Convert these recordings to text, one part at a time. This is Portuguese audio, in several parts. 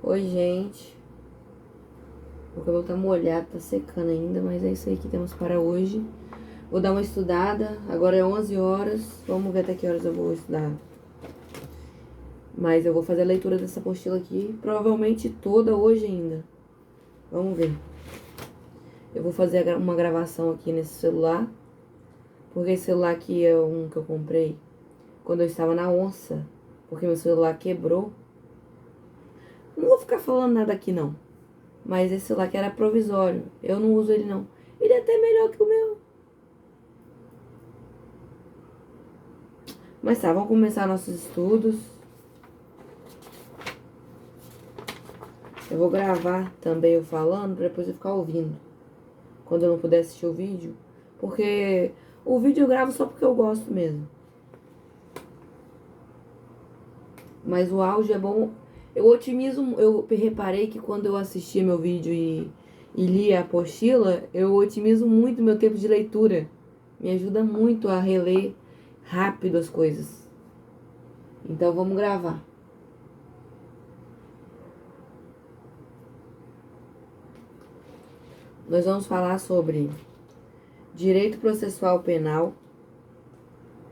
Oi, gente. O cabelo tá molhado, tá secando ainda, mas é isso aí que temos para hoje. Vou dar uma estudada. Agora é 11 horas. Vamos ver até que horas eu vou estudar. Mas eu vou fazer a leitura dessa apostila aqui, provavelmente toda hoje ainda. Vamos ver. Eu vou fazer uma gravação aqui nesse celular, porque esse celular aqui é um que eu comprei quando eu estava na onça, porque meu celular quebrou. Não vou ficar falando nada aqui não. Mas esse celular aqui era provisório. Eu não uso ele não. Ele é até melhor que o meu. Mas tá, vamos começar nossos estudos. Eu vou gravar também eu falando pra depois eu ficar ouvindo. Quando eu não puder assistir o vídeo. Porque o vídeo eu gravo só porque eu gosto mesmo. Mas o áudio é bom. Eu otimizo. Eu reparei que quando eu assistia meu vídeo e lia a apostila, eu otimizo muito meu tempo de leitura. Me ajuda muito a reler rápido as coisas. Então vamos gravar. Nós vamos falar sobre direito processual penal.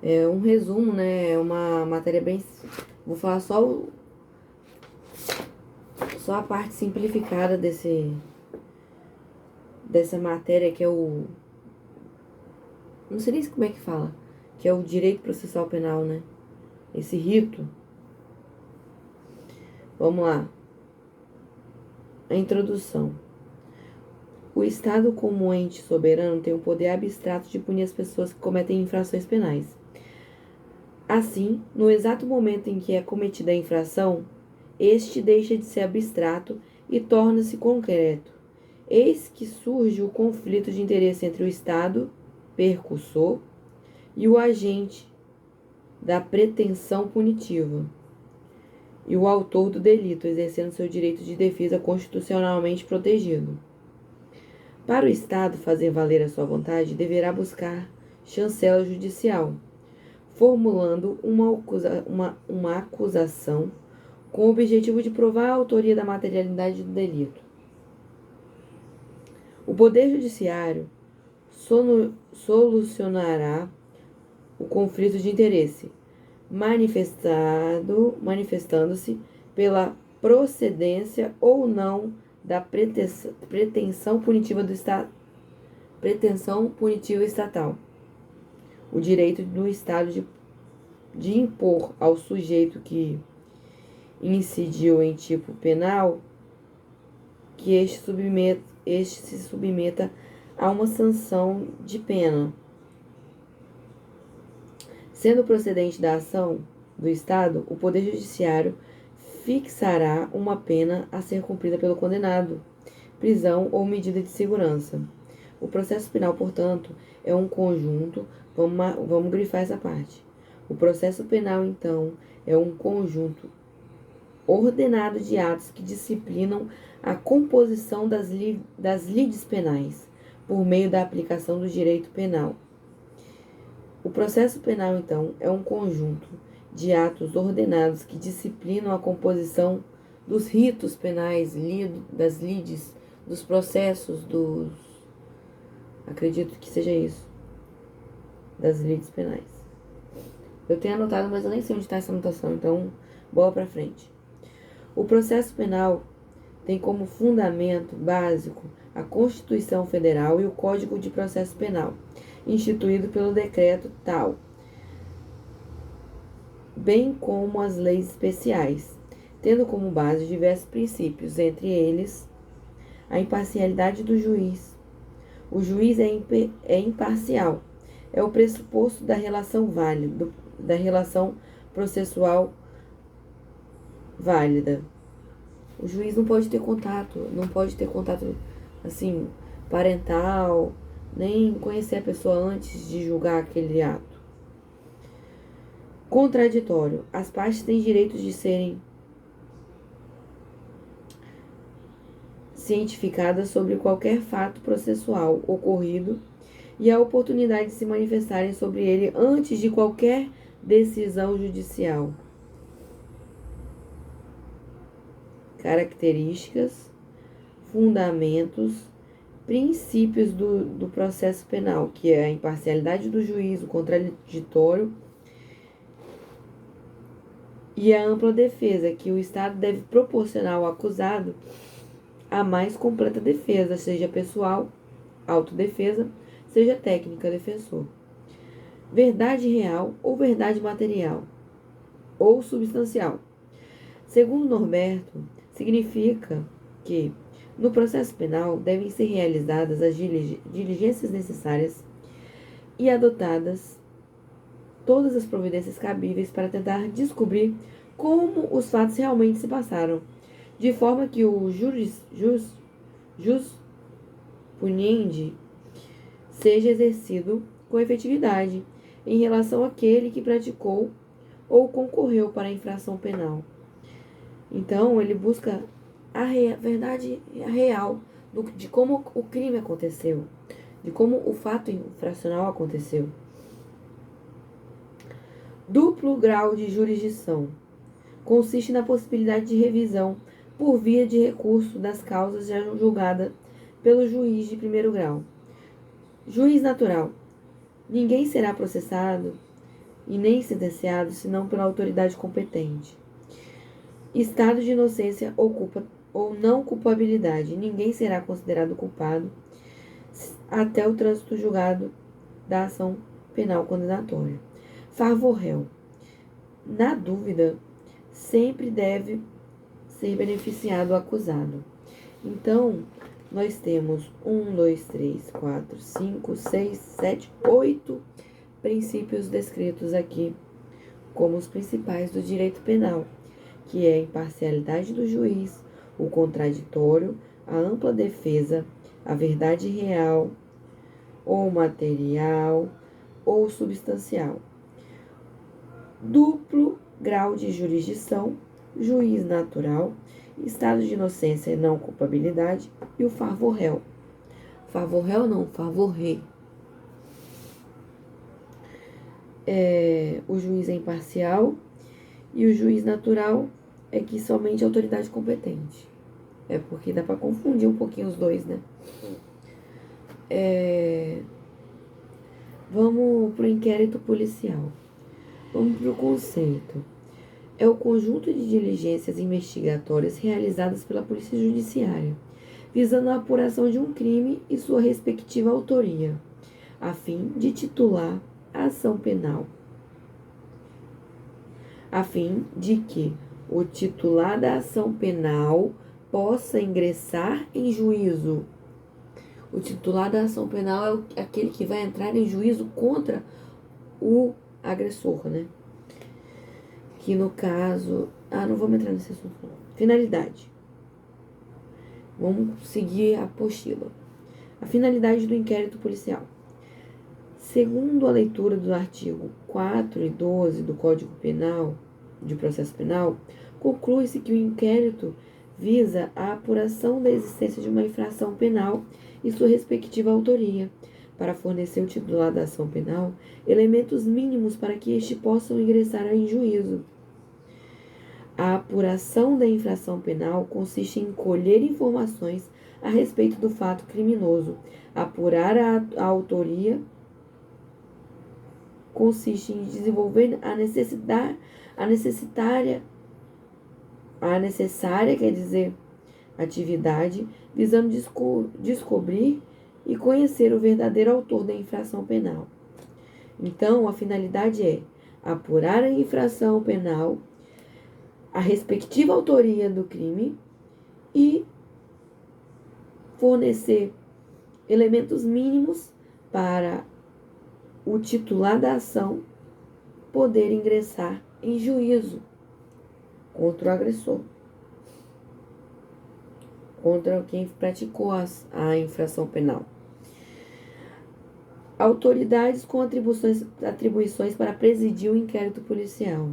É um resumo, né? É uma matéria bem... Vou falar só a parte simplificada dessa matéria, que é o... Não sei nem como é que fala. Que é o direito processual penal, né? Esse rito. Vamos lá. A introdução. O Estado, como ente soberano, tem o poder abstrato de punir as pessoas que cometem infrações penais. Assim, no exato momento em que é cometida a infração, este deixa de ser abstrato e torna-se concreto. Eis que surge o conflito de interesse entre o Estado, percussor, e o agente da pretensão punitiva, e o autor do delito, exercendo seu direito de defesa constitucionalmente protegido. Para o Estado fazer valer a sua vontade, deverá buscar chancela judicial, formulando uma acusação com o objetivo de provar a autoria da materialidade do delito. O Poder Judiciário solucionará o conflito de interesse, manifestando-se pela procedência ou não da pretensão punitiva estatal. O direito do Estado de impor ao sujeito que incidiu em tipo penal que este se submeta a uma sanção de pena. Sendo procedente da ação do Estado, o Poder Judiciário fixará uma pena a ser cumprida pelo condenado, prisão ou medida de segurança. O processo penal, portanto, é um conjunto. Vamos grifar essa parte. O processo penal, então, é um conjunto ordenado de atos que disciplinam a composição das lides penais, por meio da aplicação do direito penal. O processo penal, então, é um conjunto de atos ordenados que disciplinam a composição dos ritos penais, das lides, dos processos, acredito que seja isso, das lides penais. Eu tenho anotado, mas eu nem sei onde está essa anotação, então, bola pra frente. O processo penal tem como fundamento básico a Constituição Federal e o Código de Processo Penal, instituído pelo decreto tal, bem como as leis especiais, tendo como base diversos princípios, entre eles a imparcialidade do juiz. O juiz é imparcial, é o pressuposto da relação válida, da relação processual válida. O juiz não pode ter contato assim, parental, nem conhecer a pessoa antes de julgar aquele ato. Contraditório. As partes têm direito de serem cientificadas sobre qualquer fato processual ocorrido e a oportunidade de se manifestarem sobre ele antes de qualquer decisão judicial. características, fundamentos, princípios do processo penal, que é a imparcialidade do juiz, o contraditório e a ampla defesa, que o Estado deve proporcionar ao acusado a mais completa defesa, seja pessoal, autodefesa, seja técnica, defensor. Verdade real ou verdade material ou substancial. Segundo Norberto, significa que no processo penal devem ser realizadas as diligências necessárias e adotadas todas as providências cabíveis para tentar descobrir como os fatos realmente se passaram, de forma que o jus puniendi seja exercido com efetividade em relação àquele que praticou ou concorreu para a infração penal. Então, ele busca a verdade real de como o crime aconteceu, de como o fato infracional aconteceu. Duplo grau de jurisdição consiste na possibilidade de revisão por via de recurso das causas já julgadas pelo juiz de primeiro grau. Juiz natural. Ninguém será processado e nem sentenciado senão pela autoridade competente. Estado de inocência ou não culpabilidade. Ninguém será considerado culpado até o trânsito julgado da ação penal condenatória. Favor réu. Na dúvida, sempre deve ser beneficiado o acusado. Então, nós temos 1, 2, 3, 4, 5, 6, 7, 8 princípios descritos aqui como os principais do direito penal, que é a imparcialidade do juiz, o contraditório, a ampla defesa, a verdade real, ou material, ou substancial. Duplo grau de jurisdição, juiz natural, estado de inocência e não culpabilidade, e o favor réu. Favor réu não, favor rei. O juiz é imparcial e o juiz natural é que somente a autoridade competente. É porque dá para confundir um pouquinho os dois, né? Vamos para o inquérito policial. Vamos para o conceito. É o conjunto de diligências investigatórias realizadas pela Polícia Judiciária, visando a apuração de um crime e sua respectiva autoria, a fim de titular a ação penal, a fim de que o titular da ação penal possa ingressar em juízo. O titular da ação penal é aquele que vai entrar em juízo contra o agressor, né? Que no caso... não vamos entrar nesse assunto não. Finalidade. Vamos seguir a apostila. A finalidade do inquérito policial. Segundo a leitura do artigo 4 e 12 do Código Penal, de Processo Penal, conclui-se que o inquérito visa a apuração da existência de uma infração penal e sua respectiva autoria, para fornecer ao titular da ação penal elementos mínimos para que este possa ingressar em juízo. A apuração da infração penal consiste em colher informações a respeito do fato criminoso. Apurar a autoria consiste em desenvolver a necessária, quer dizer, atividade, visando descobrir e conhecer o verdadeiro autor da infração penal. Então, a finalidade é apurar a infração penal, a respectiva autoria do crime e fornecer elementos mínimos para o titular da ação poder ingressar em juízo contra o agressor, contra quem praticou a infração penal. Autoridades com atribuições para presidir o inquérito policial.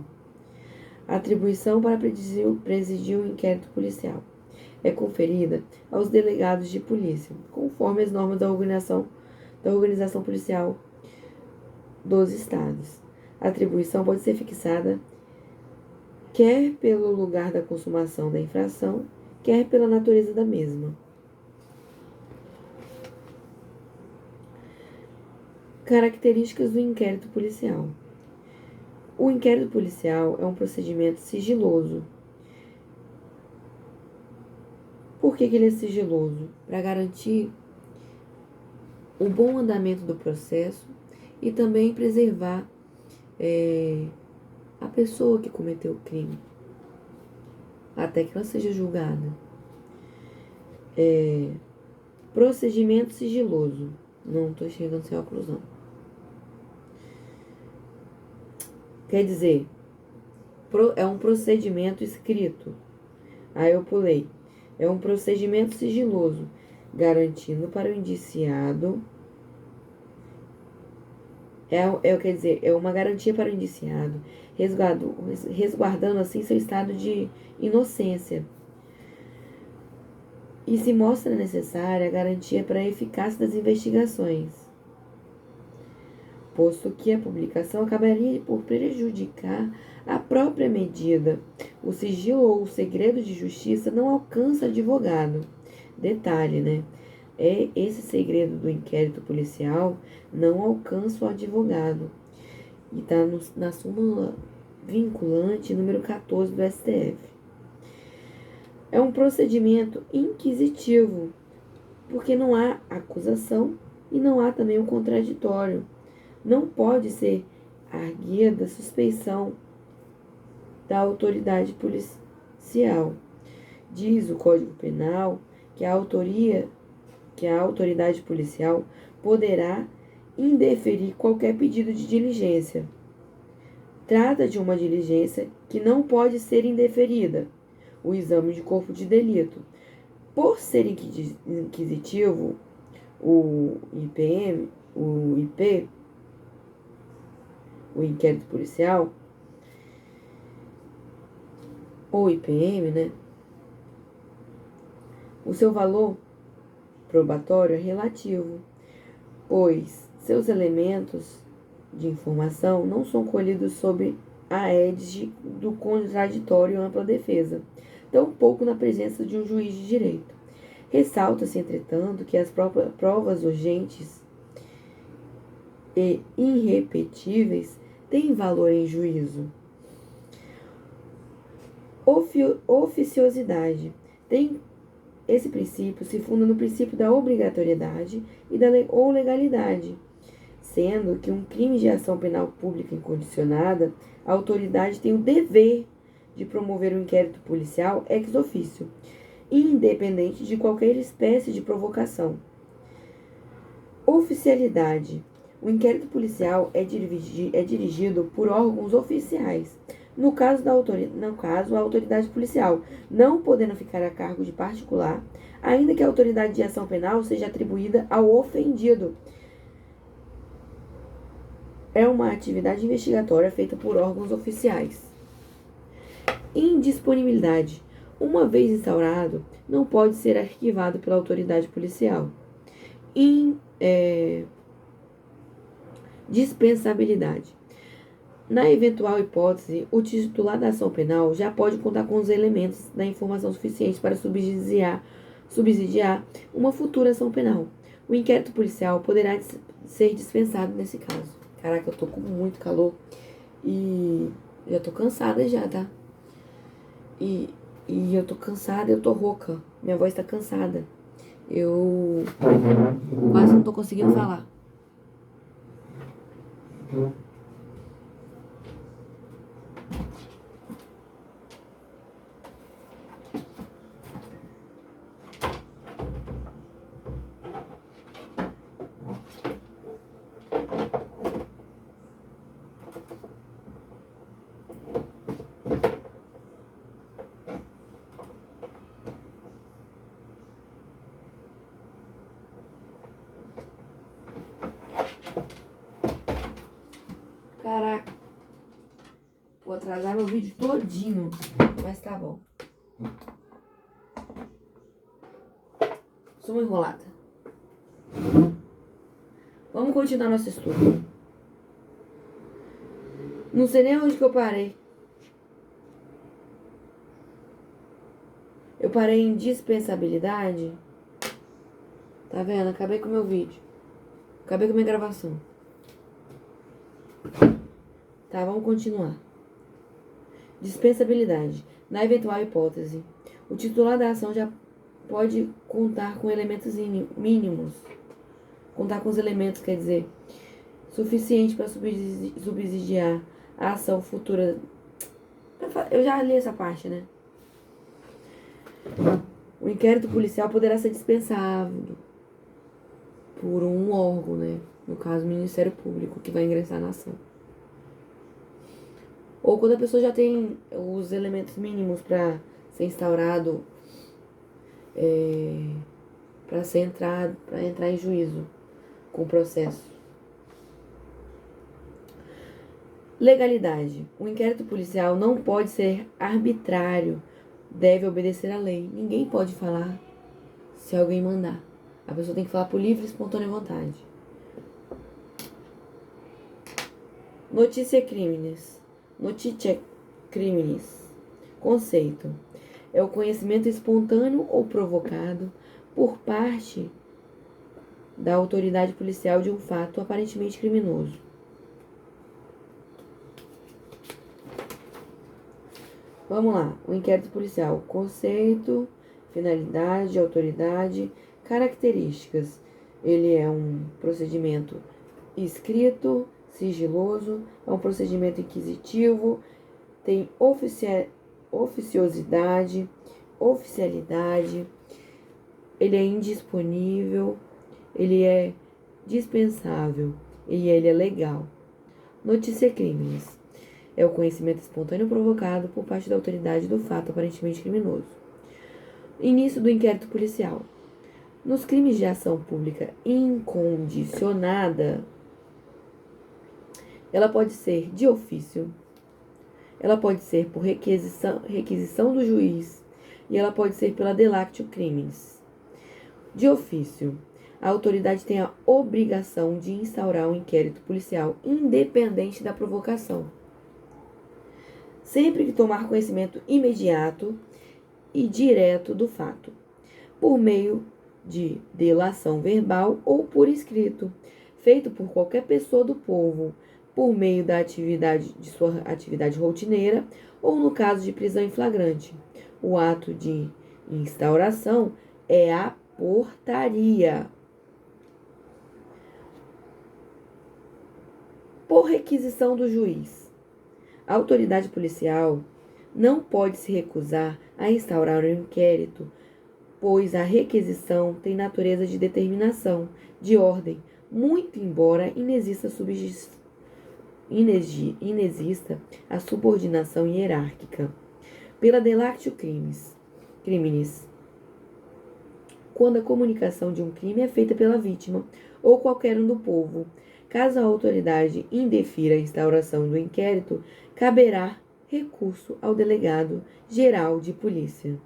Atribuição para presidir o inquérito policial é conferida aos delegados de polícia, conforme as normas da organização policial dos estados. A atribuição pode ser fixada quer pelo lugar da consumação da infração, quer pela natureza da mesma. Características do inquérito policial. O inquérito policial é um procedimento sigiloso. Por que ele é sigiloso? Para garantir o bom andamento do processo e também preservar a pessoa que cometeu o crime até que ela seja julgada. Procedimento sigiloso. Não estou chegando sem óculos, não. Quer dizer, é um procedimento escrito. Aí eu pulei. É um procedimento sigiloso, garantindo para o indiciado. Quer dizer, é uma garantia para o indiciado, resguardando assim seu estado de inocência. E se mostra necessária a garantia para a eficácia das investigações, posto que a publicação acabaria por prejudicar a própria medida. O sigilo ou o segredo de justiça não alcança advogado. Detalhe, né? Esse segredo do inquérito policial não alcança o advogado. E está na súmula vinculante número 14 do STF. É um procedimento inquisitivo, porque não há acusação e não há também um contraditório. Não pode ser arguida suspeição da autoridade policial. Diz o Código Penal que a autoridade policial poderá indeferir qualquer pedido de diligência. Trata de uma diligência que não pode ser indeferida, o exame de corpo de delito. Por ser inquisitivo, o IP, o inquérito policial, ou IPM, né? O seu valor probatório é relativo, pois seus elementos de informação não são colhidos sob a égide do contraditório e ampla defesa, tampouco na presença de um juiz de direito. Ressalta-se, entretanto, que as provas urgentes e irrepetíveis têm valor em juízo. Oficiosidade. Esse princípio se funda no princípio da obrigatoriedade ou legalidade, sendo que um crime de ação penal pública incondicionada, a autoridade tem o dever de promover um inquérito policial ex officio, independente de qualquer espécie de provocação. Oficialidade. O inquérito policial é dirigido por órgãos oficiais. No caso, a autoridade policial, não podendo ficar a cargo de particular, ainda que a autoridade de ação penal seja atribuída ao ofendido. É uma atividade investigatória feita por órgãos oficiais. Indisponibilidade. Uma vez instaurado, não pode ser arquivado pela autoridade policial. Dispensabilidade. Na eventual hipótese, o titular da ação penal já pode contar com os elementos da informação suficientes para subsidiar uma futura ação penal. O inquérito policial poderá ser dispensado nesse caso. Caraca, eu tô com muito calor e já tô cansada já, tá? E eu tô cansada, eu tô rouca. Minha voz tá cansada. Eu quase não tô conseguindo falar. Caraca. Vou atrasar meu vídeo todinho. Mas tá bom. Sou uma enrolada. Vamos continuar nosso estudo. Não sei nem onde que eu parei. Eu parei em dispensabilidade. Tá vendo? Acabei com o meu vídeo. Acabei com a minha gravação. Tá, vamos continuar. Dispensabilidade. Na eventual hipótese, o titular da ação já pode contar com elementos mínimos. Contar com os elementos, quer dizer, suficiente para subsidiar a ação futura. Eu já li essa parte, né? O inquérito policial poderá ser dispensado por um órgão, né? No caso, o Ministério Público, que vai ingressar na ação. Ou quando a pessoa já tem os elementos mínimos para ser instaurado, para entrar em juízo com o processo. Legalidade. O inquérito policial não pode ser arbitrário, deve obedecer à lei. Ninguém pode falar se alguém mandar. A pessoa tem que falar por livre e espontânea vontade. Notícia crimes. Notícia crimes. Conceito. É o conhecimento espontâneo ou provocado por parte da autoridade policial de um fato aparentemente criminoso. Vamos lá. O inquérito policial. Conceito, finalidade, autoridade, características. Ele é um procedimento escrito, sigiloso, é um procedimento inquisitivo, tem oficiosidade, oficialidade, ele é indisponível, ele é dispensável e ele é legal. Notícia crimes. É o conhecimento espontâneo provocado por parte da autoridade do fato aparentemente criminoso. Início do inquérito policial. Nos crimes de ação pública incondicionada, ela pode ser de ofício, ela pode ser por requisição do juiz e ela pode ser pela delactio crimes. De ofício, a autoridade tem a obrigação de instaurar um inquérito policial independente da provocação, sempre que tomar conhecimento imediato e direto do fato, por meio de delação verbal ou por escrito, feito por qualquer pessoa do povo, por meio da atividade de sua atividade rotineira ou no caso de prisão em flagrante. O ato de instauração é a portaria. Por requisição do juiz. A autoridade policial não pode se recusar a instaurar um inquérito, pois a requisição tem natureza de determinação, de ordem, muito embora inexista a subordinação hierárquica. Pela delactio criminis, quando a comunicação de um crime é feita pela vítima ou qualquer um do povo. Caso a autoridade indefira a instauração do inquérito, caberá recurso ao delegado geral de polícia.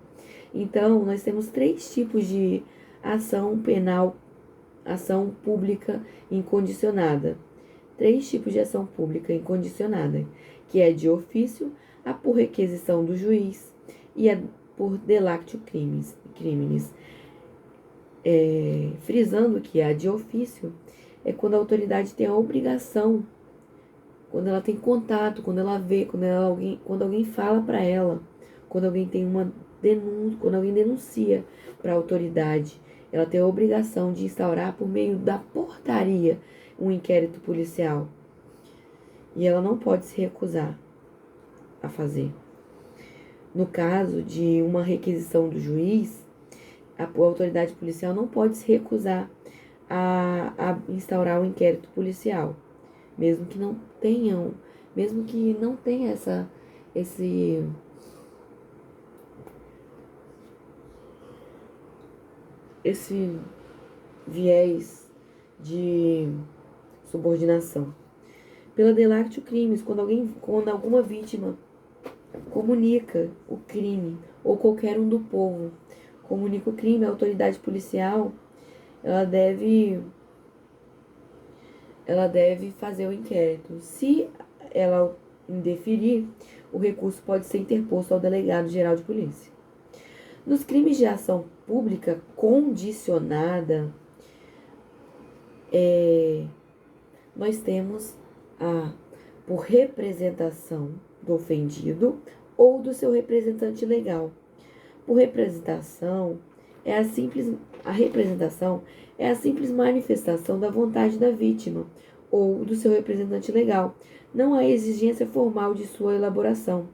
Então, nós temos 3 tipos de ação penal, ação pública incondicionada. 3 tipos de ação pública incondicionada, que é de ofício, a por requisição do juiz e a por delactio criminis. Frisando que a de ofício é quando a autoridade tem a obrigação, quando ela tem contato, quando ela vê, quando alguém fala para ela, quando alguém tem uma denúncia, quando alguém denuncia para a autoridade, ela tem a obrigação de instaurar por meio da portaria um inquérito policial. E ela não pode se recusar a fazer. No caso de uma requisição do juiz, a autoridade policial não pode se recusar a instaurar um inquérito policial, mesmo que não tenha esse viés de subordinação. Pela delactio crimes, quando alguma vítima comunica o crime, ou qualquer um do povo comunica o crime, a autoridade policial, ela deve fazer o inquérito. Se ela indeferir, o recurso pode ser interposto ao delegado geral de polícia. Nos crimes de ação pública condicionada, nós temos por representação do ofendido ou do seu representante legal. Por representação, a representação é a simples manifestação da vontade da vítima ou do seu representante legal. Não há exigência formal de sua elaboração.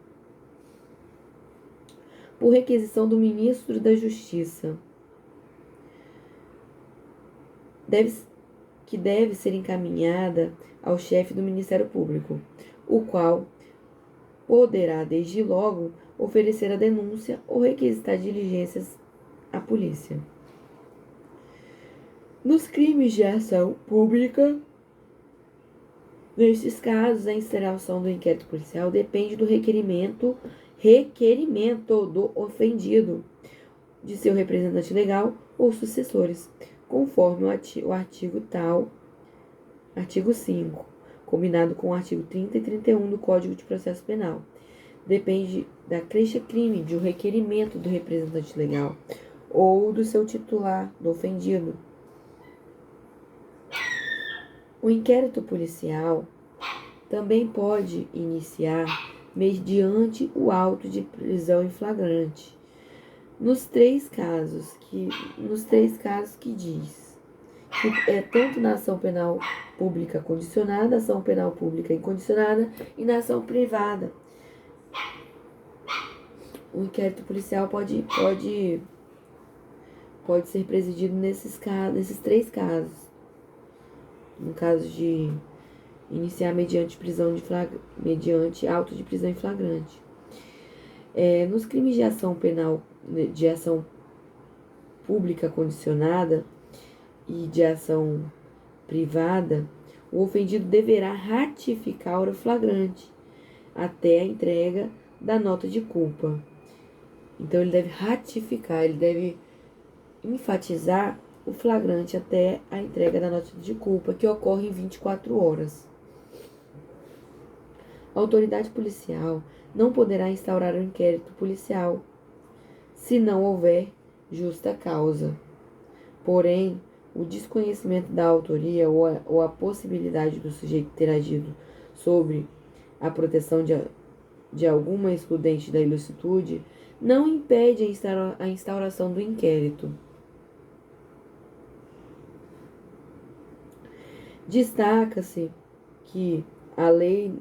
Por requisição do ministro da Justiça, que deve ser encaminhada ao chefe do Ministério Público, o qual poderá, desde logo, oferecer a denúncia ou requisitar diligências à polícia. Nos crimes de ação pública, nestes casos, a instauração do inquérito policial depende do requerimento do ofendido, de seu representante legal ou sucessores, conforme o artigo 5, combinado com o artigo 30 e 31 do Código de Processo Penal. Depende da queixa-crime de um requerimento do representante legal ou do seu titular, do ofendido. O inquérito policial também pode iniciar mediante o auto de prisão em flagrante, nos três casos que diz que é tanto na ação penal pública condicionada, ação penal pública incondicionada e na ação privada. O inquérito policial pode ser presidido nesses três casos. No caso de iniciar mediante auto de prisão em flagrante. Nos crimes de ação penal, de ação pública condicionada e de ação privada, o ofendido deverá ratificar o flagrante até a entrega da nota de culpa. Então, ele deve ratificar, ele deve enfatizar o flagrante até a entrega da nota de culpa, que ocorre em 24 horas. A autoridade policial não poderá instaurar um inquérito policial se não houver justa causa. Porém, o desconhecimento da autoria ou a possibilidade do sujeito ter agido sobre a proteção de alguma excludente da ilicitude não impede a instauração do inquérito. Destaca-se que a Lei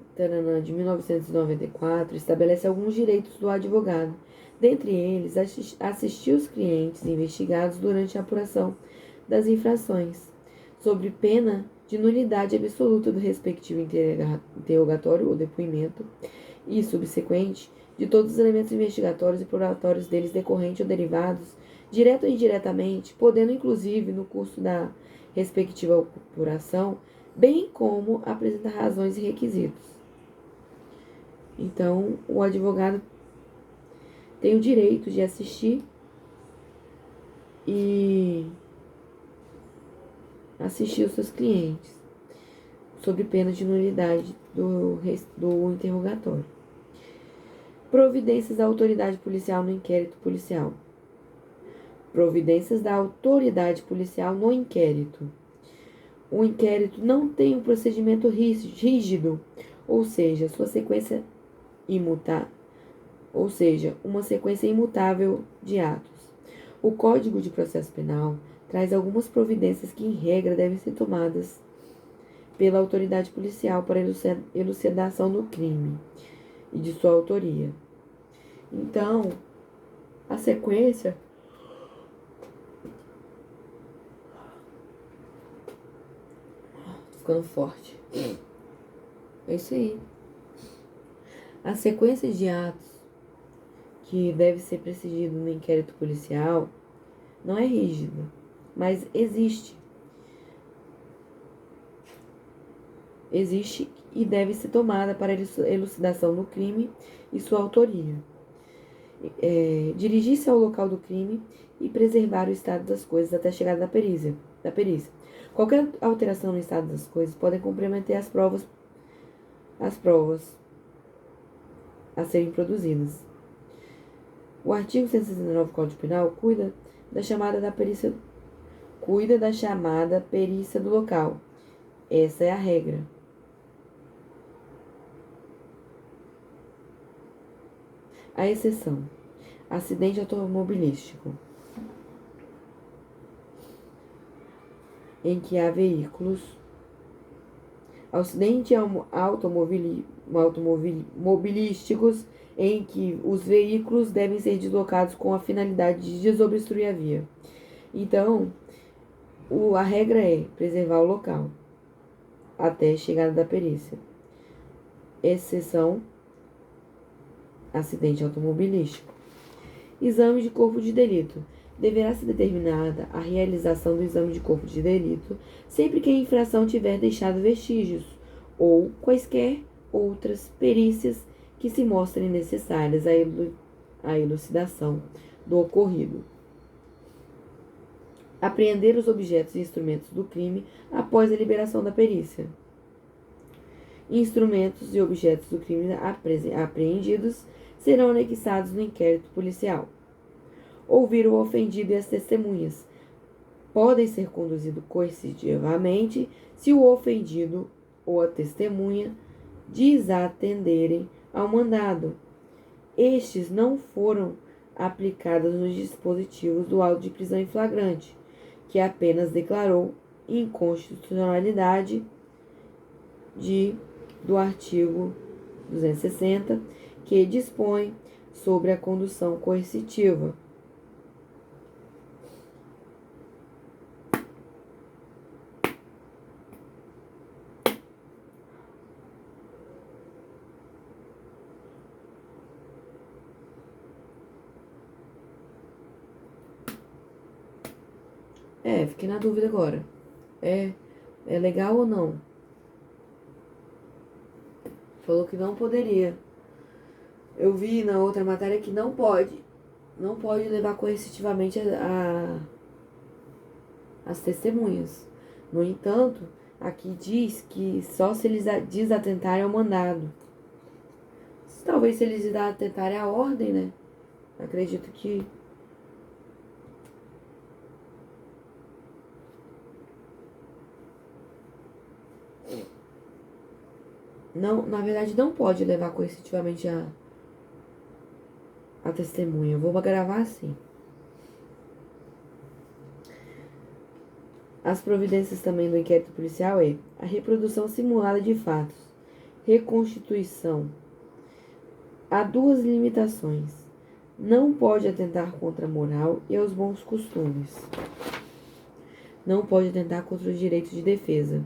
de 1994 estabelece alguns direitos do advogado, dentre eles assistir os clientes investigados durante a apuração das infrações, sob pena de nulidade absoluta do respectivo interrogatório ou depoimento e subsequente de todos os elementos investigatórios e probatórios deles decorrentes ou derivados, direto ou indiretamente, podendo inclusive, no curso da respectiva apuração, bem como apresentar razões e requisitos. Então, o advogado tem o direito de assistir os seus clientes, sob pena de nulidade do interrogatório. Providências da autoridade policial no inquérito policial. Providências da autoridade policial no inquérito. O inquérito não tem um procedimento rígido, ou seja, uma sequência imutável de atos. O Código de Processo Penal traz algumas providências que, em regra, devem ser tomadas pela autoridade policial para elucidação do crime e de sua autoria. Então, a sequência ficando forte. É isso aí. A sequência de atos que deve ser precedido no inquérito policial não é rígida, mas existe. Existe e deve ser tomada para elucidação do crime e sua autoria. Dirigir-se ao local do crime e preservar o estado das coisas até a chegada da perícia. Qualquer alteração no estado das coisas pode comprometer as provas a serem produzidas. O artigo 169 do Código Penal cuida da chamada perícia do local. Essa é a regra. A exceção: acidente automobilístico, em que há veículos. Acidentes automobilísticos em que os veículos devem ser deslocados com a finalidade de desobstruir a via. Então, a regra é preservar o local até a chegada da perícia. Exceção: acidente automobilístico. Exame de corpo de delito. Deverá ser determinada a realização do exame de corpo de delito sempre que a infração tiver deixado vestígios ou quaisquer outras perícias que se mostrem necessárias à elucidação do ocorrido. Apreender os objetos e instrumentos do crime após a liberação da perícia. Instrumentos e objetos do crime apreendidos serão anexados no inquérito policial. Ouvir o ofendido e as testemunhas. Podem ser conduzidos coercitivamente se o ofendido ou a testemunha desatenderem ao mandado. Estes não foram aplicados nos dispositivos do auto de prisão em flagrante, que apenas declarou inconstitucionalidade do artigo 260, que dispõe sobre a condução coercitiva. Fiquei na dúvida agora. É legal ou não? Falou que não poderia. Eu vi na outra matéria que não pode levar coercitivamente as testemunhas. No entanto, aqui diz que só se eles desatentarem ao mandado. Talvez se eles desatentarem à ordem, né? Acredito que... Não, na verdade, não pode levar coercitivamente a testemunha. Eu vou gravar assim. As providências também do inquérito policial é a reprodução simulada de fatos, reconstituição. Há duas limitações. Não pode atentar contra a moral e aos bons costumes. Não pode atentar contra os direitos de defesa.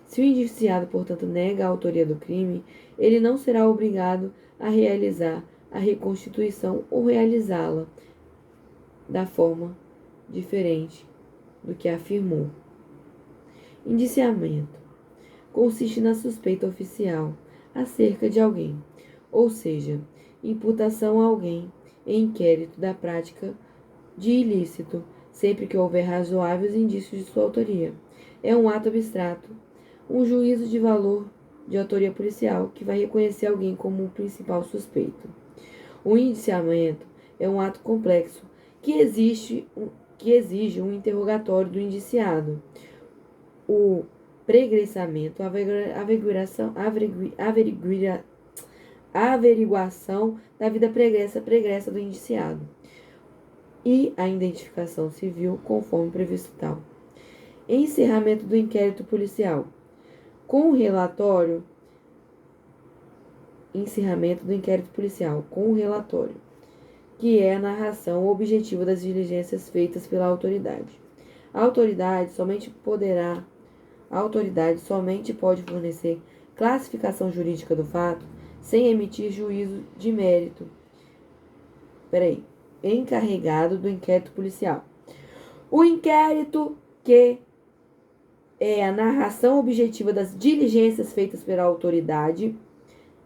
Se o indiciado, portanto, nega a autoria do crime, ele não será obrigado a realizar a reconstituição ou realizá-la da forma diferente do que afirmou. Indiciamento consiste na suspeita oficial acerca de alguém, ou seja, imputação a alguém em inquérito da prática de ilícito, sempre que houver razoáveis indícios de sua autoria. É um ato abstrato, um juízo de valor de autoria policial que vai reconhecer alguém como o principal suspeito. O indiciamento é um ato complexo que exige um interrogatório do indiciado. O pregressamento, averiguação da vida pregressa do indiciado e a identificação civil conforme previsto tal. Encerramento do inquérito policial. Com o relatório, que é a narração objetiva das diligências feitas pela autoridade. A autoridade somente pode fornecer classificação jurídica do fato sem emitir juízo de mérito. Encarregado do inquérito policial. O inquérito, que é a narração objetiva das diligências feitas pela autoridade.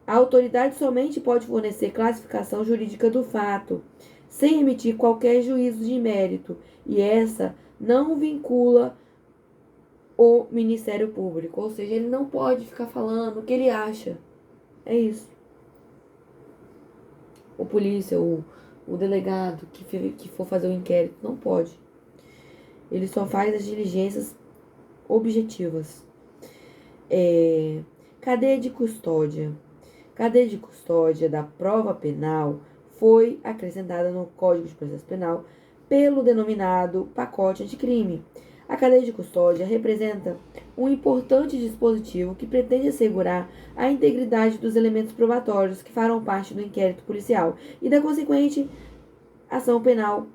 A autoridade somente pode fornecer classificação jurídica do fato, sem emitir qualquer juízo de mérito, e essa não vincula o Ministério Público, ou seja, ele não pode ficar falando o que ele acha. É isso. O polícia, o delegado que for fazer o inquérito não pode. Ele só faz as diligências objetivas. Cadeia de custódia. Cadeia de custódia da prova penal foi acrescentada no Código de Processo Penal pelo denominado pacote anticrime. A cadeia de custódia representa um importante dispositivo que pretende assegurar a integridade dos elementos probatórios que farão parte do inquérito policial e da consequente ação penal,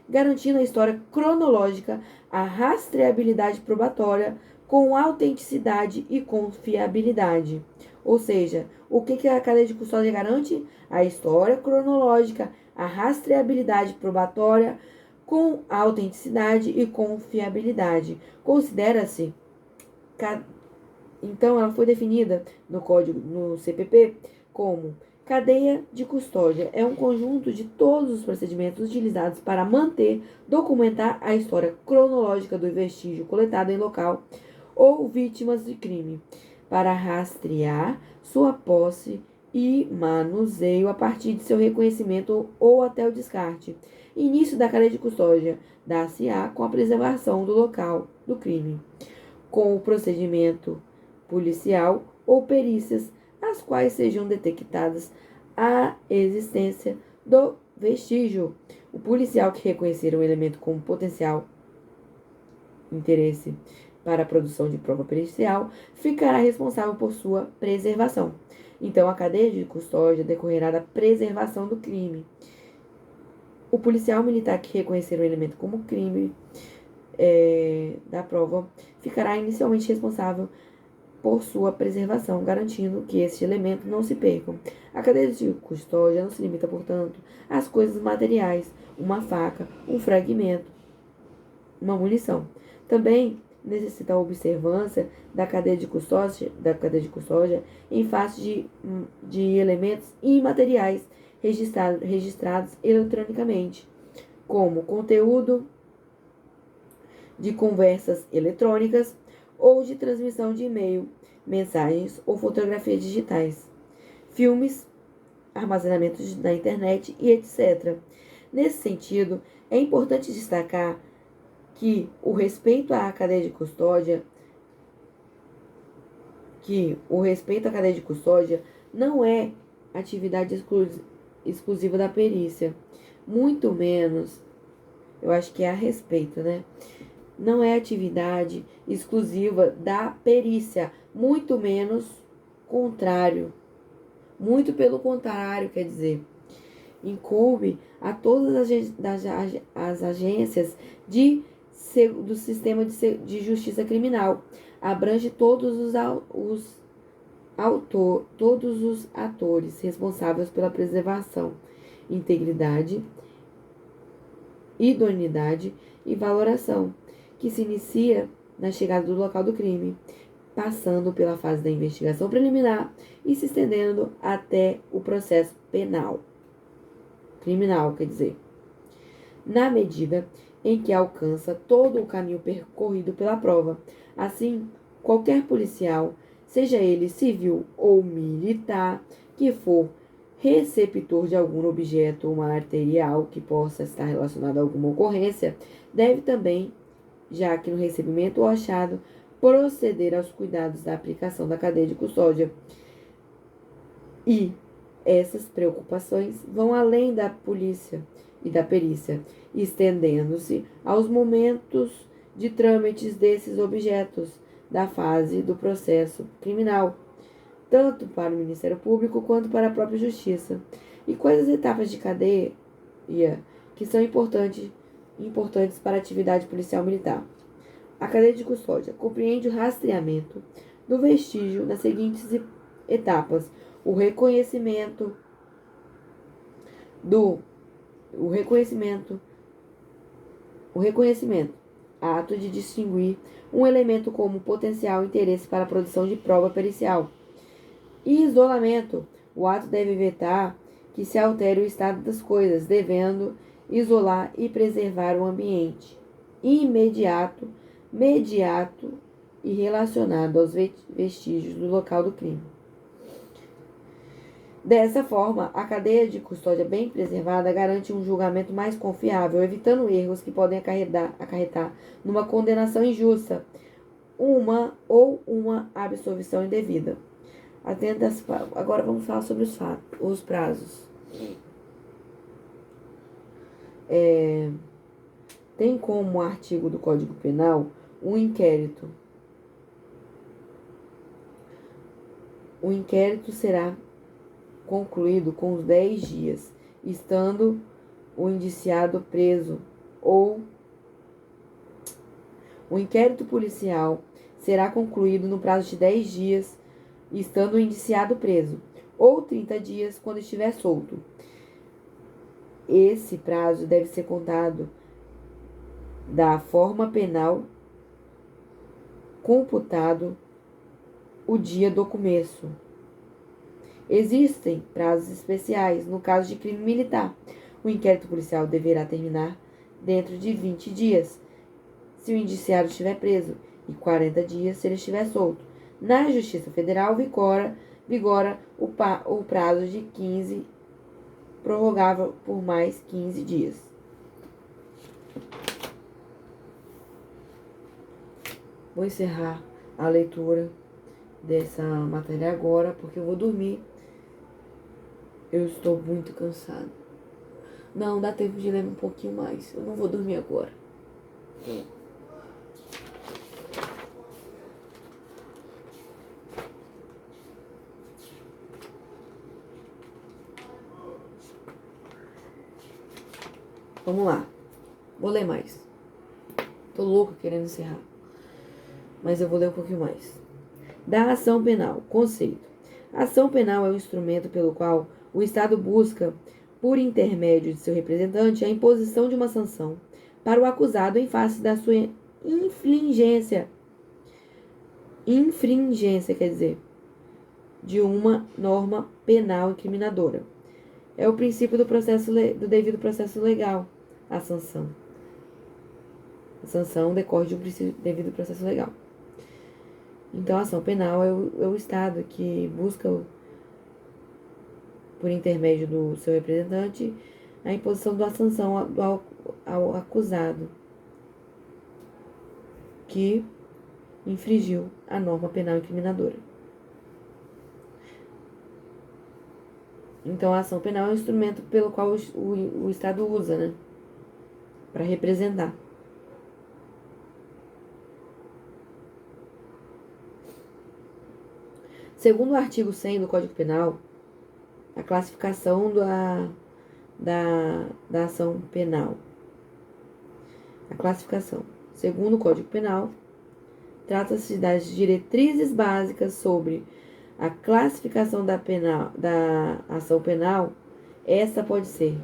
garantindo a história cronológica, a rastreabilidade probatória com autenticidade e confiabilidade. Ou seja, o que a cadeia de custódia garante? A história cronológica, a rastreabilidade probatória com autenticidade e confiabilidade. Considera-se, então ela foi definida no CPP como cadeia de custódia. É um conjunto de todos os procedimentos utilizados para manter, documentar a história cronológica do vestígio coletado em local ou vítimas de crime, para rastrear sua posse e manuseio a partir de seu reconhecimento ou até o descarte. Início da cadeia de custódia dá-se-á com a preservação do local do crime, com o procedimento policial ou perícias, as quais sejam detectadas a existência do vestígio. O policial que reconhecer um elemento como potencial interesse para a produção de prova pericial ficará responsável por sua preservação. Então, a cadeia de custódia decorrerá da preservação do crime. O policial militar que reconhecer o elemento como crime da prova ficará inicialmente responsável por sua preservação, garantindo que este elemento não se percam. A cadeia de custódia não se limita, portanto, às coisas materiais, uma faca, um fragmento, uma munição. Também necessita a observância da cadeia de custódia em face de elementos imateriais registrados eletronicamente, como conteúdo de conversas eletrônicas ou de transmissão de e-mail, mensagens ou fotografias digitais, filmes, armazenamento na internet e etc. Nesse sentido, é importante destacar que o respeito à cadeia de custódia não é atividade exclusiva da perícia, muito menos, eu acho que é a respeito, né? Não é atividade exclusiva da perícia, muito menos contrário. Muito pelo contrário, quer dizer, incumbe a todas as agências do sistema de justiça criminal. Abrange todos os atores responsáveis pela preservação, integridade, idoneidade e valoração, que se inicia na chegada do local do crime, passando pela fase da investigação preliminar e se estendendo até o processo criminal, quer dizer, na medida em que alcança todo o caminho percorrido pela prova. Assim, qualquer policial, seja ele civil ou militar, que for receptor de algum objeto ou material que possa estar relacionado a alguma ocorrência, deve também, já que no recebimento ou achado, proceder aos cuidados da aplicação da cadeia de custódia. E essas preocupações vão além da polícia e da perícia, estendendo-se aos momentos de trâmites desses objetos da fase do processo criminal, tanto para o Ministério Público quanto para a própria Justiça. E quais as etapas de cadeia que são importantes para a atividade policial militar? A cadeia de custódia compreende o rastreamento do vestígio nas seguintes etapas: o reconhecimento, ato de distinguir um elemento como potencial interesse para a produção de prova pericial. E isolamento, o ato deve evitar que se altere o estado das coisas, devendo isolar e preservar o ambiente imediato, mediato e relacionado aos vestígios do local do crime. Dessa forma, a cadeia de custódia bem preservada garante um julgamento mais confiável, evitando erros que podem acarretar numa condenação injusta, uma absolvição indevida. Agora vamos falar sobre os prazos. Tem como artigo do Código Penal um inquérito. O inquérito será concluído com os 10 dias, estando o indiciado preso, ou o inquérito policial será concluído no prazo de 10 dias, estando o indiciado preso, ou 30 dias quando estiver solto. Esse prazo deve ser contado da forma penal computado o dia do começo. Existem prazos especiais no caso de crime militar. O inquérito policial deverá terminar dentro de 20 dias, se o indiciado estiver preso, e 40 dias se ele estiver solto. Na Justiça Federal vigora o prazo de 15, prorrogável por mais 15 dias. Vou encerrar a leitura dessa matéria agora, porque eu vou dormir. Eu estou muito cansada. Não, dá tempo de ler um pouquinho mais. Eu não vou dormir agora. Vamos lá. Vou ler mais. Tô louca querendo encerrar. Mas eu vou ler um pouquinho mais. Da ação penal. Conceito. A ação penal é um instrumento pelo qual o Estado busca, por intermédio de seu representante, a imposição de uma sanção para o acusado em face da sua infringência, quer dizer, de uma norma penal incriminadora. É o princípio do devido processo legal, a sanção. A sanção decorre de um devido processo legal. Então, a ação penal é o Estado que busca, por intermédio do seu representante, a imposição da sanção ao acusado que infringiu a norma penal incriminadora. Então, a ação penal é um instrumento pelo qual o Estado usa, né, para representar. Segundo o artigo 100 do Código Penal, a classificação da ação penal. A classificação. Segundo o Código Penal, trata-se das diretrizes básicas sobre a classificação da ação penal. Essa pode ser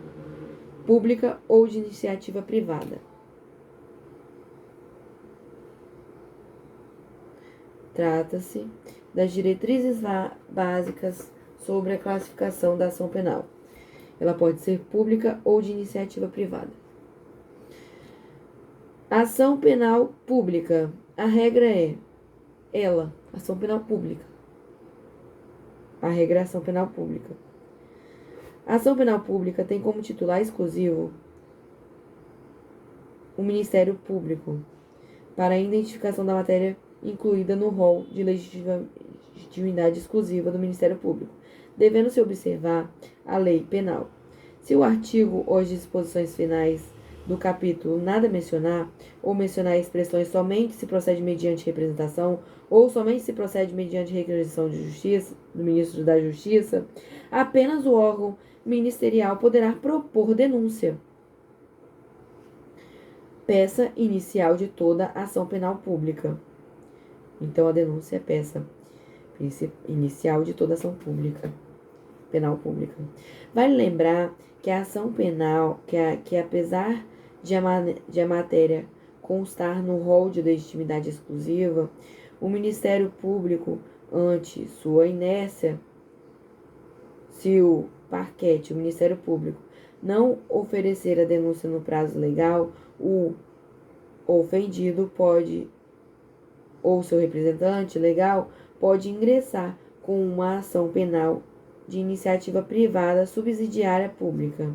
pública ou de iniciativa privada. Trata-se das diretrizes básicas sobre a classificação da ação penal. Ela pode ser pública ou de iniciativa privada. Ação penal pública. A regra é ação penal pública. A regra é ação penal pública. A ação penal pública tem como titular exclusivo o Ministério Público para a identificação da matéria incluída no rol de legitimidade exclusiva do Ministério Público, devendo se observar a lei penal. Se o artigo ou as disposições finais do capítulo nada mencionar, ou mencionar expressões somente se procede mediante representação, ou somente se procede mediante requisição de justiça, do ministro da Justiça, apenas o órgão ministerial poderá propor denúncia. Peça inicial de toda ação penal pública. Então, a denúncia é peça inicial de toda ação penal pública. Vale lembrar que a ação penal, que apesar de a matéria constar no rol de legitimidade exclusiva, o Ministério Público, ante sua inércia, se o parquete, o Ministério Público, não oferecer a denúncia no prazo legal, o ofendido pode, ou seu representante legal, pode ingressar com uma ação penal de iniciativa privada subsidiária pública.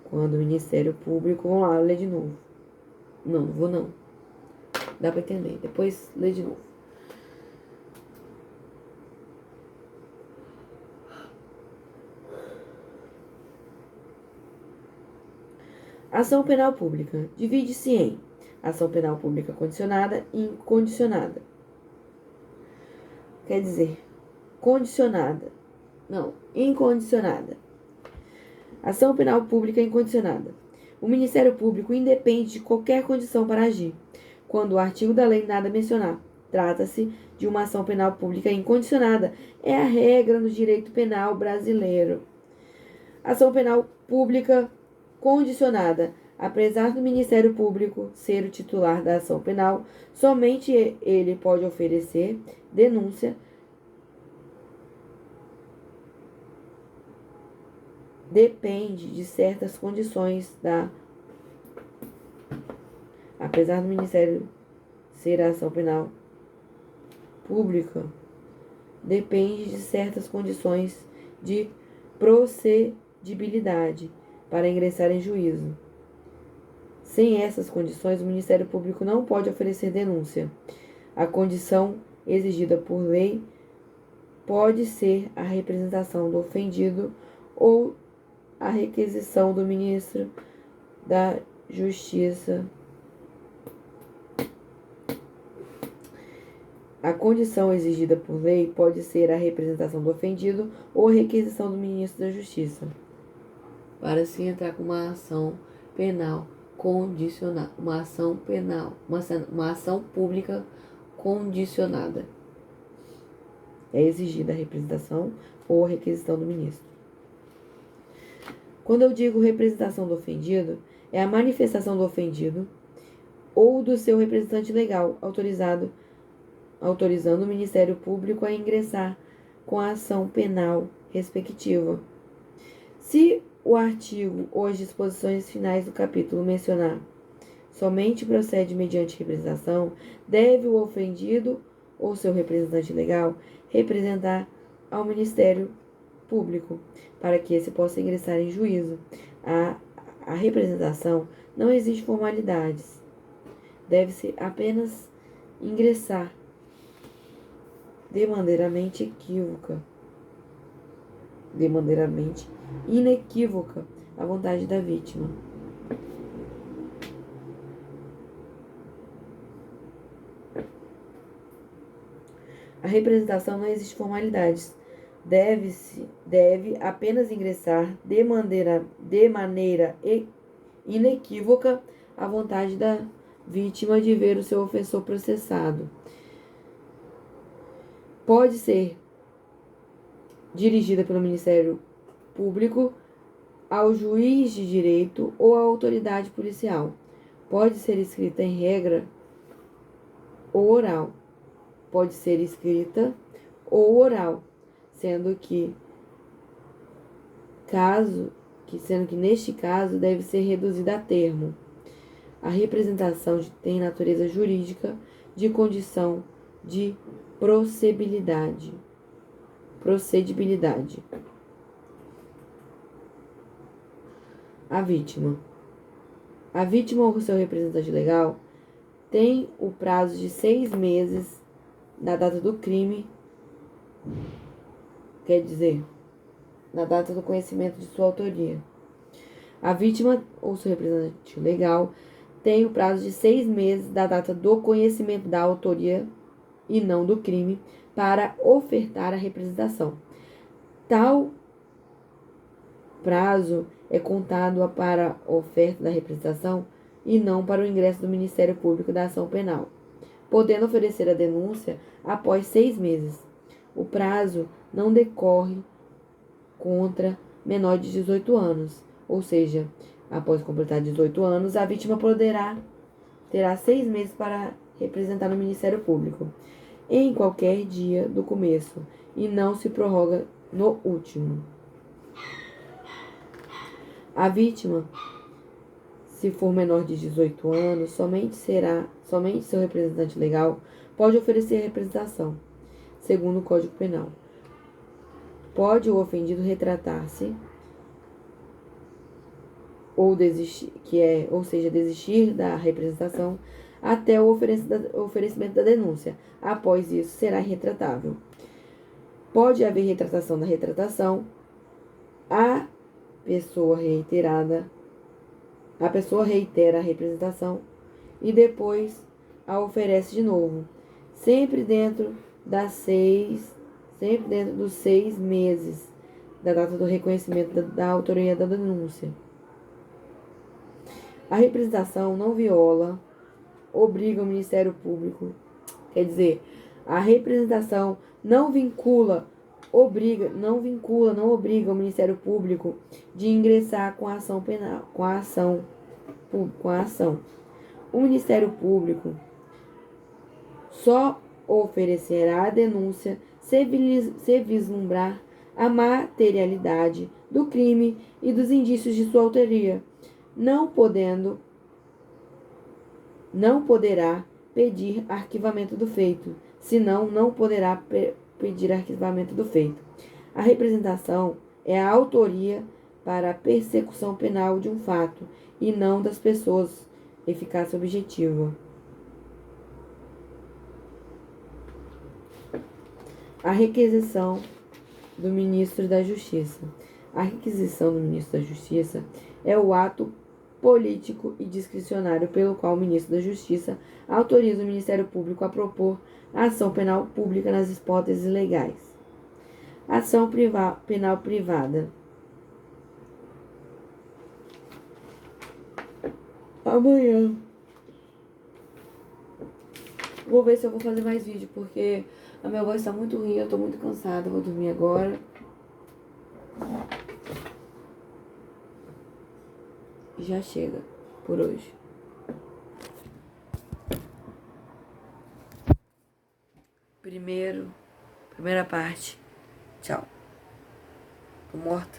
Quando o Ministério Público... Vamos lá, ler de novo. Não vou não. Dá pra entender. Depois lê de novo. Ação penal pública. Divide-se em ação penal pública condicionada e incondicionada. Quer dizer, condicionada. Não, incondicionada. Ação penal pública incondicionada. O Ministério Público independe de qualquer condição para agir. Quando o artigo da lei nada mencionar, trata-se de uma ação penal pública incondicionada. É a regra no direito penal brasileiro. Ação penal pública condicionada. Apesar do Ministério Público ser o titular da ação penal, somente ele pode oferecer denúncia depende de certas condições apesar do Ministério ser a ação penal pública, depende de certas condições de procedibilidade para ingressar em juízo. Sem essas condições, o Ministério Público não pode oferecer denúncia. A condição exigida por lei pode ser a representação do ofendido ou a requisição do ministro da Justiça. A condição exigida por lei pode ser a representação do ofendido ou a requisição do ministro da Justiça. Para se entrar com uma ação penal condicionada, uma ação pública condicionada, é exigida a representação ou a requisição do ministro. Quando eu digo representação do ofendido, é a manifestação do ofendido ou do seu representante legal, autorizando o Ministério Público a ingressar com a ação penal respectiva. Se o artigo ou as disposições finais do capítulo mencionar somente procede mediante representação, deve o ofendido ou seu representante legal representar ao Ministério Público para que esse possa ingressar em juízo. A representação não exige formalidades. Deve-se apenas ingressar de maneiramente inequívoca à vontade da vítima. A representação não existe formalidades. Deve apenas ingressar de maneira inequívoca à vontade da vítima de ver o seu ofensor processado. Pode ser dirigida pelo Ministério Público ao juiz de direito ou à autoridade policial. Pode ser escrita em regra ou oral. Pode ser escrita ou oral, sendo que neste caso deve ser reduzida a termo. A representação tem natureza jurídica de condição de procedibilidade. A vítima ou seu representante legal tem o prazo de 6 meses da data do crime, quer dizer, na data do conhecimento de sua autoria. A vítima ou seu representante legal tem o prazo de 6 meses da data do conhecimento da autoria e não do crime para ofertar a representação. Tal prazo é contado para a oferta da representação e não para o ingresso do Ministério Público da ação penal, podendo oferecer a denúncia após 6 meses. O prazo não decorre contra menor de 18 anos, ou seja, após completar 18 anos, a vítima terá 6 meses para representar no Ministério Público, em qualquer dia do começo, e não se prorroga no último. A vítima, se for menor de 18 anos, somente seu representante legal pode oferecer representação, segundo o Código Penal. Pode o ofendido retratar-se ou desistir, ou seja, desistir da representação até o oferecimento da denúncia. Após isso, será irretratável. Pode haver retratação da retratação. A pessoa reitera a representação e depois a oferece de novo, sempre dentro dos 6 meses da data do reconhecimento da autoria da denúncia. A representação não obriga o Ministério Público, quer dizer, a representação não obriga o Ministério Público de ingressar com a ação penal, com a ação. O Ministério Público só oferecerá a denúncia se vislumbrar a materialidade do crime e dos indícios de sua autoria, não poderá pedir arquivamento do feito, senão não poderá pedir arquivamento do feito. A representação é a autoria para a persecução penal de um fato e não das pessoas, eficácia objetiva. A requisição do Ministro da Justiça. A requisição do Ministro da Justiça é o ato político e discricionário pelo qual o Ministro da Justiça autoriza o Ministério Público a propor a ação penal pública nas hipóteses legais. Ação penal privada. Amanhã vou ver se eu vou fazer mais vídeo, porque a minha voz está muito ruim, eu tô muito cansada, vou dormir agora. Já chega por hoje. Primeira parte. Tchau. Tô morta.